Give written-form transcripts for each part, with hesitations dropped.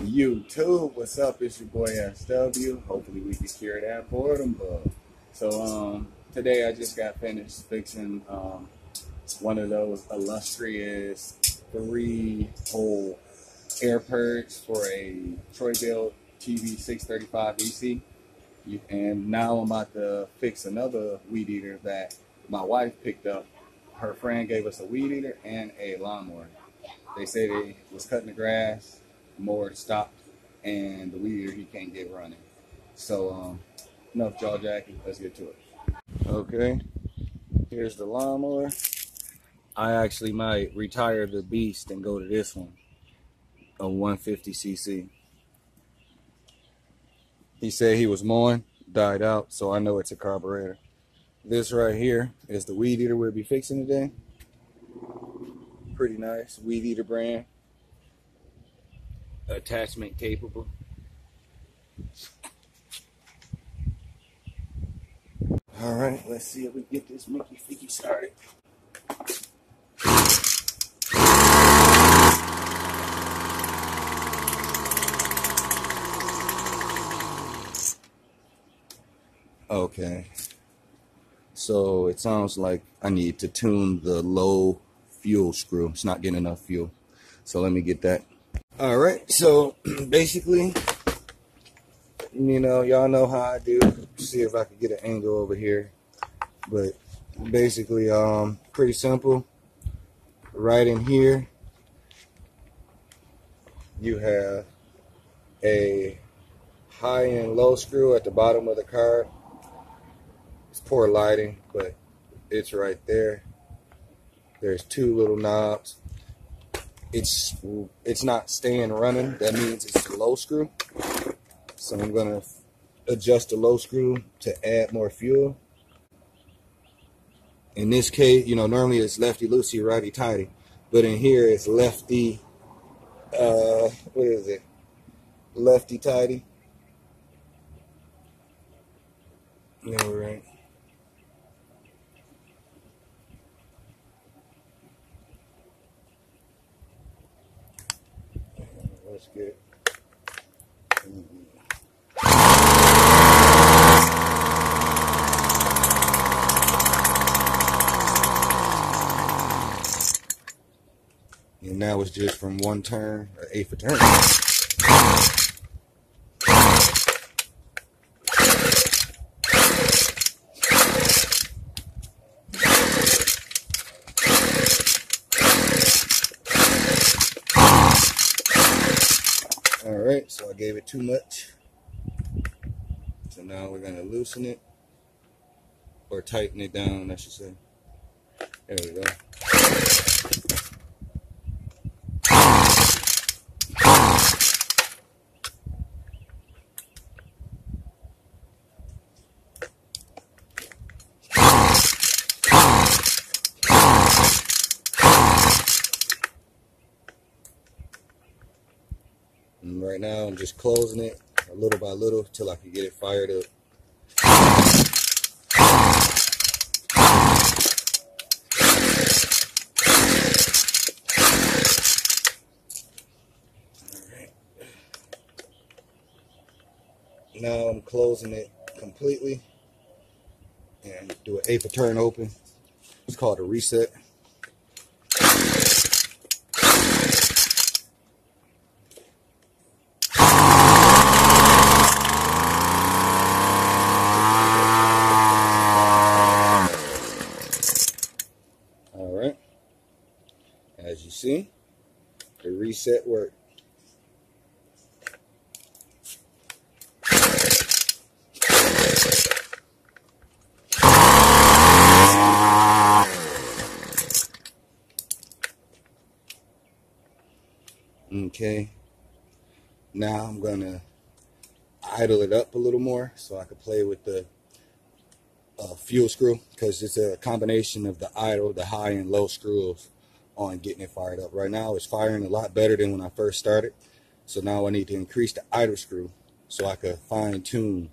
YouTube, what's up? It's your boy SW. Hopefully we can cure that boredom bug. So today I just got finished fixing one of those illustrious 3-hole air purge for a Troy-Bilt TV 635 EC. And now I'm about to fix another Weedeater that my wife picked up. Her friend gave us a Weedeater and a lawnmower. They said they was cutting the grass, the mower stopped, and the Weedeater he can't get running. So enough jaw jacking, let's get to it. Okay, here's the lawnmower. I actually might retire the beast and go to this one, a 150cc. He said he was mowing, died out, so I know it's a carburetor. This right here is the Weedeater we'll be fixing today. Pretty nice, Weedeater brand. Attachment capable. All right, let's see if we get this Mickey Ficky started. Okay, so it sounds like I need to tune the low fuel screw. It's not getting enough fuel, so let me get that. All right, so basically, you know, y'all know how I do. See if I can get an angle over here, but basically pretty simple. Right in here you have a high and low screw at the bottom of the card. It's poor lighting, but it's right there. There's 2 little knobs. It's not staying running. That means it's a low screw. So I'm gonna adjust the low screw to add more fuel. In this case, you know, normally it's lefty loosey, righty tighty, but in here it's lefty. What is it? Lefty tighty. All right. Let's get. And now it's just from 1 turn, or 1/8 a turn. Alright, so I gave it too much. So now we're going to loosen it, or tighten it down, I should say. There we go. And right now I'm just closing it little by little till I can get it fired up. Alright. Now I'm closing it completely and do an 1/8 a turn open. It's called a reset. Alright, as you see, the reset worked. Okay, now I'm gonna idle it up a little more so I can play with the fuel screw, because it's a combination of the idle, the high and low screws on getting it fired up. Right now it's firing a lot better than when I first started, so now I need to increase the idle screw so I can fine tune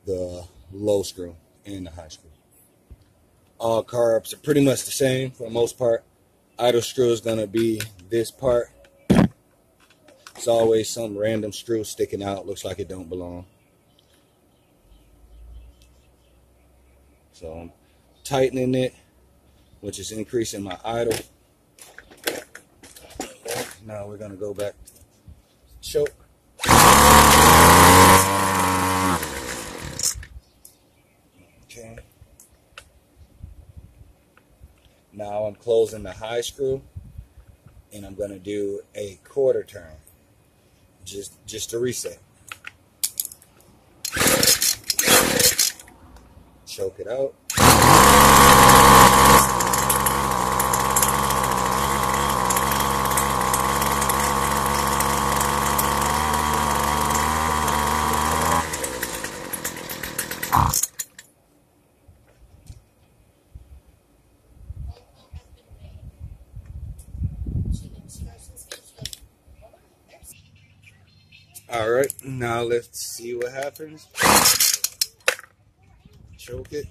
the low screw and the high screw. All carbs are pretty much the same for the most part. Idle screw is going to be this part, There's always some random screw sticking out. Looks like it don't belong. So I'm tightening it, which is increasing my idle. Now we're going to go back to choke. Okay. Now I'm closing the high screw, and I'm going to do a quarter turn, just to reset. Choke it out. All right, now let's see what happens. Choke it.